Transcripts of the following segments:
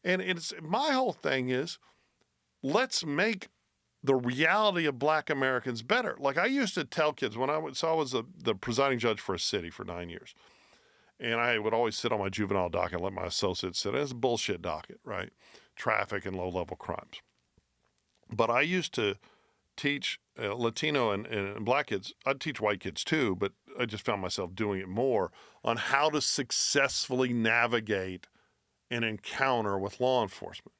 And it's my whole thing is, let's make the reality of black Americans better. Like I used to tell kids when I was the presiding judge for a city for 9 years. And I would always sit on my juvenile docket and let my associates sit. It's a bullshit docket, right? Traffic and low-level crimes. But I used to teach Latino and black kids. I'd teach white kids too, but I just found myself doing it more on how to successfully navigate an encounter with law enforcement.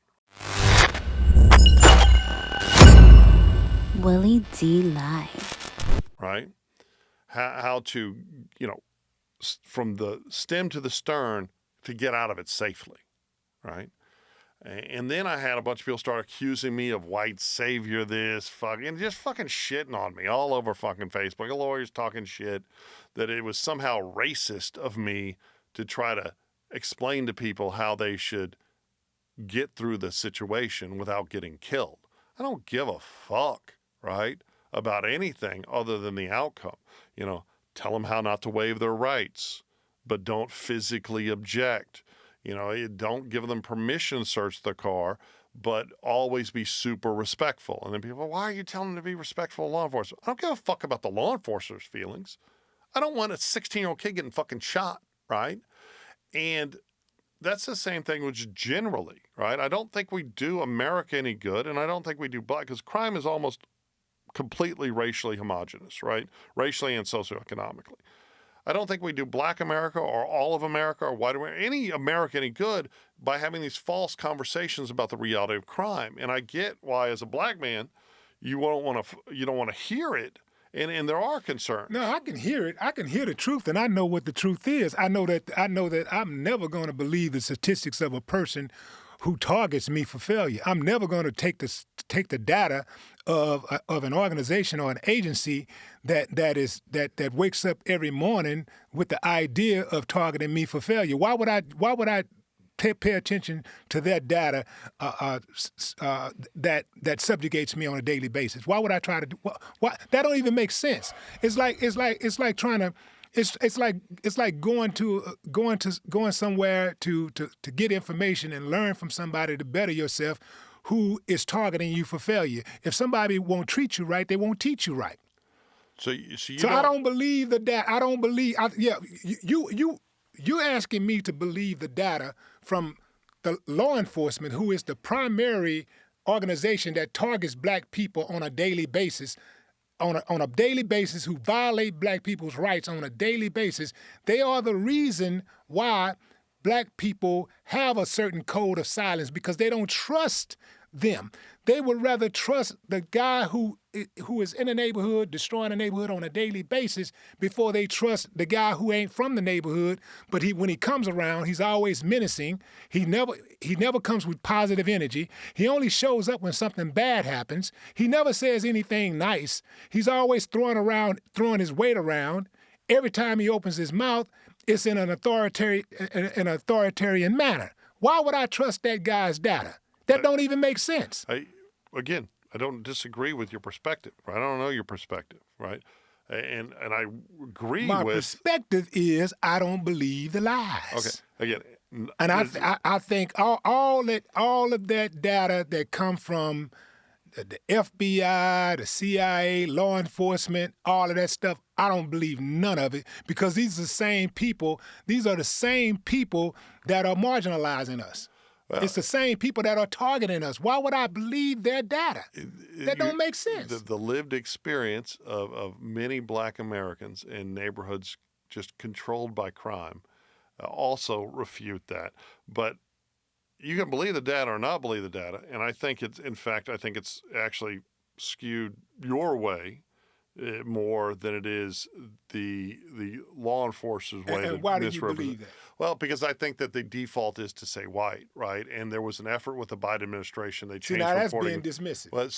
Willie D. Live. Right? How to, from the stem to the stern to get out of it safely, right? And then I had a bunch of people start accusing me of white savior and just fucking shitting on me all over fucking Facebook. Lawyers talking shit that it was somehow racist of me to try to explain to people how they should get through the situation without getting killed. I don't give a fuck, right, about anything other than the outcome. Tell them how not to waive their rights, but don't physically object. Don't give them permission to search the car, but always be super respectful. And then people, why are you telling them to be respectful of law enforcement? I don't give a fuck about the law enforcement's feelings. I don't want a 16-year-old kid getting fucking shot, right? And that's the same thing with generally, right? I don't think we do America any good, and I don't think we do black, because crime is almost completely racially homogenous, right? Racially and socioeconomically. I don't think we do black America or all of America or white America, any America any good by having these false conversations about the reality of crime. And I get why, as a black man, you don't want to hear it, and there are concerns. No, I can hear it. I can hear the truth, and I know what the truth is. I know that I'm never going to believe the statistics of a person who targets me for failure. I'm never going to take the data of an organization or an agency that wakes up every morning with the idea of targeting me for failure. Why would I pay attention to that data that subjugates me on a daily basis? Why would I try to do? Why that don't even make sense. It's like trying to. It's like going somewhere to get information and learn from somebody to better yourself who is targeting you for failure. If somebody won't treat you right, they won't teach you right. So I don't believe the data. I don't believe. You're asking me to believe the data from the law enforcement, who is the primary organization that targets black people on a daily basis. On a daily basis, who violate black people's rights on a daily basis. They are the reason why black people have a certain code of silence, because they don't trust them. They would rather trust the guy who is in the neighborhood, destroying the neighborhood on a daily basis, before they trust the guy who ain't from the neighborhood. But when he comes around, he's always menacing. He never comes with positive energy. He only shows up when something bad happens. He never says anything nice. He's always throwing his weight around. Every time he opens his mouth, it's in an authoritarian manner. Why would I trust that guy's data? That don't even make sense. I don't disagree with your perspective. Right? I don't know your perspective, right? And I agree My with... perspective is I don't believe the lies. Okay, again... And I think all of that data that come from the FBI, the CIA, law enforcement, all of that stuff, I don't believe none of it, because these are the same people that are marginalizing us. Well, it's the same people that are targeting us. Why would I believe their data? That don't make sense. The lived experience of many black Americans in neighborhoods just controlled by crime also refute that. But you can believe the data or not believe the data, and I think it's actually skewed your way more than it is the law enforcement's way. And why do you believe that? Well, because I think that the default is to say white, right? And there was an effort with the Biden administration. They changed now that's reporting. being dismissive. Well,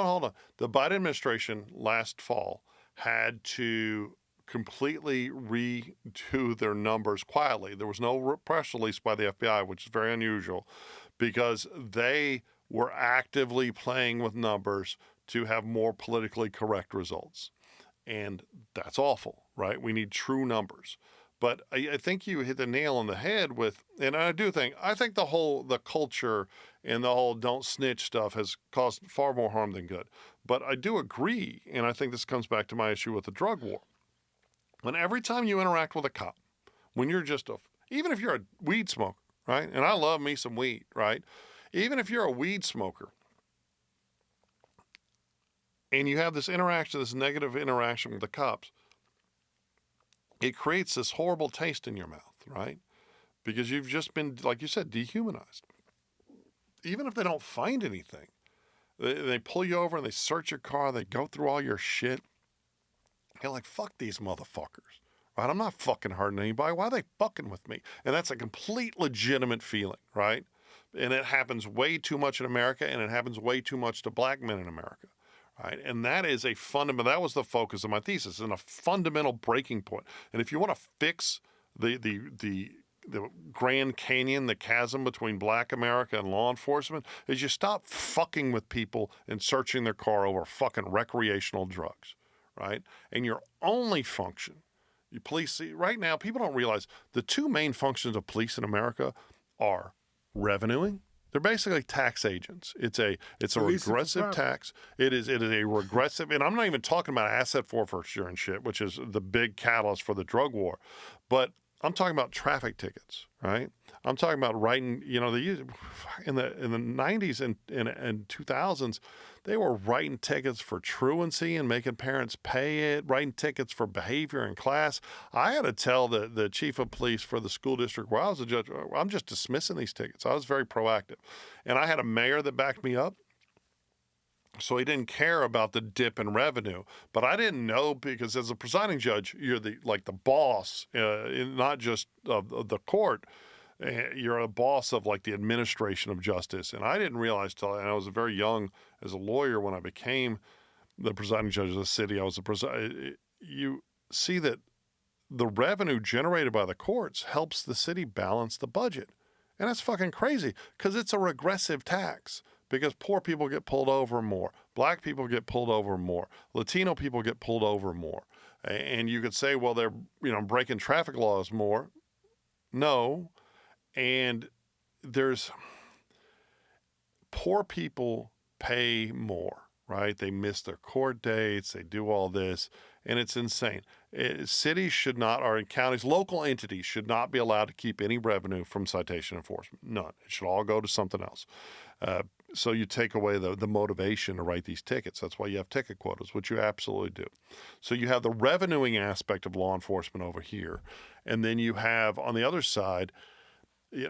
hold on. The Biden administration last fall had to completely redo their numbers quietly. There was no press release by the FBI, which is very unusual, because they were actively playing with numbers to have more politically correct results. And that's awful, right? We need true numbers. But I think you hit the nail on the head with, and I think the culture and the whole don't snitch stuff has caused far more harm than good. But I do agree, and I think this comes back to my issue with the drug war. When every time you interact with a cop, when you're even if you're a weed smoker, right? And I love me some weed, right? Even if you're a weed smoker and you have this negative interaction with the cops, it creates this horrible taste in your mouth, right? Because you've just been, like you said, dehumanized. Even if they don't find anything, they pull you over and they search your car, they go through all your shit. You're like, fuck these motherfuckers, right? I'm not fucking hurting anybody. Why are they fucking with me? And that's a complete legitimate feeling, right? And it happens way too much in America, and it happens way too much to black men in America, right? And that is that was the focus of my thesis, and a fundamental breaking point. And if you want to fix the Grand Canyon, the chasm between black America and law enforcement, is you stop fucking with people and searching their car over fucking recreational drugs, right? And your only function, right now, people don't realize the two main functions of police in America are revenuing. They're basically tax agents. It's a regressive tax. It is a regressive, and I'm not even talking about asset forfeiture and shit, which is the big catalyst for the drug war, but I'm talking about traffic tickets, right? I'm talking about writing, in the 90s and 2000s, they were writing tickets for truancy and making parents pay it, writing tickets for behavior in class. I had to tell the chief of police for the school district where I was a judge, I'm just dismissing these tickets. I was very proactive. And I had a mayor that backed me up. So he didn't care about the dip in revenue, but I didn't know, because as a presiding judge, you're the boss, not just of the court. You're a boss of like the administration of justice. And I didn't realize and I was very young as a lawyer when I became the presiding judge of the city. You see that the revenue generated by the courts helps the city balance the budget. And that's fucking crazy, because it's a regressive tax. Because poor people get pulled over more. Black people get pulled over more. Latino people get pulled over more. And you could say, well, they're breaking traffic laws more. No. And poor people pay more, right? They miss their court dates. They do all this. And it's insane. Cities should not, or in counties, local entities should not be allowed to keep any revenue from citation enforcement. None. It should all go to something else. So you take away the motivation to write these tickets. That's why you have ticket quotas, which you absolutely do. So you have the revenuing aspect of law enforcement over here. And then you have, on the other side,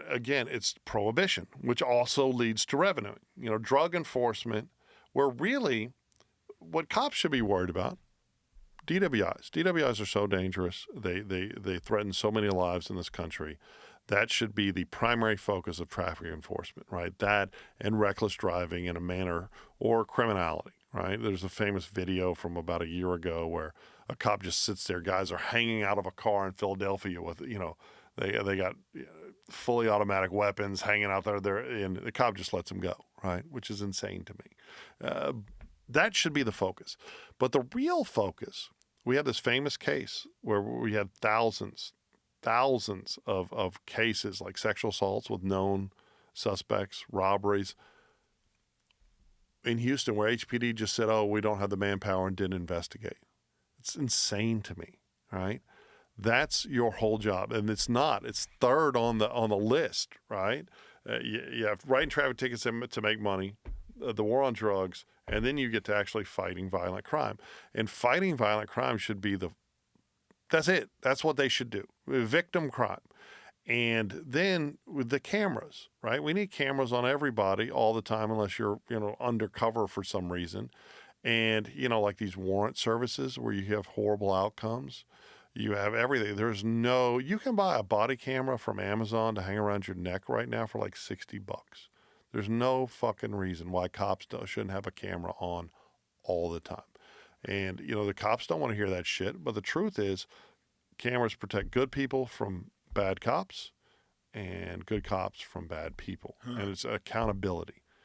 again, it's prohibition, which also leads to revenuing. Drug enforcement, where really what cops should be worried about, DWIs. DWIs are so dangerous. They threaten so many lives in this country. That should be the primary focus of traffic enforcement, right? That and reckless driving in a manner, or criminality, right? There's a famous video from about a year ago where a cop just sits there. Guys are hanging out of a car in Philadelphia with, they got fully automatic weapons hanging out there, and the cop just lets them go, right? Which is insane to me. That should be the focus. But the real focus, we had this famous case where we had thousands of cases like sexual assaults with known suspects, robberies in Houston, where HPD just said, oh, we don't have the manpower, and didn't investigate. It's insane to me, right? That's your whole job. And it's not. It's third on the list, right? You have writing traffic tickets to make money, the war on drugs, and then you get to actually fighting violent crime. And fighting violent crime should be that's it. That's what they should do. Victim crime. And then with the cameras, right? We need cameras on everybody all the time, unless you're, undercover for some reason. And, like these warrant services where you have horrible outcomes. You have everything. You can buy a body camera from Amazon to hang around your neck right now for like $60. There's no fucking reason why cops shouldn't have a camera on all the time. And, the cops don't want to hear that shit. But the truth is, cameras protect good people from bad cops and good cops from bad people. And it's accountability.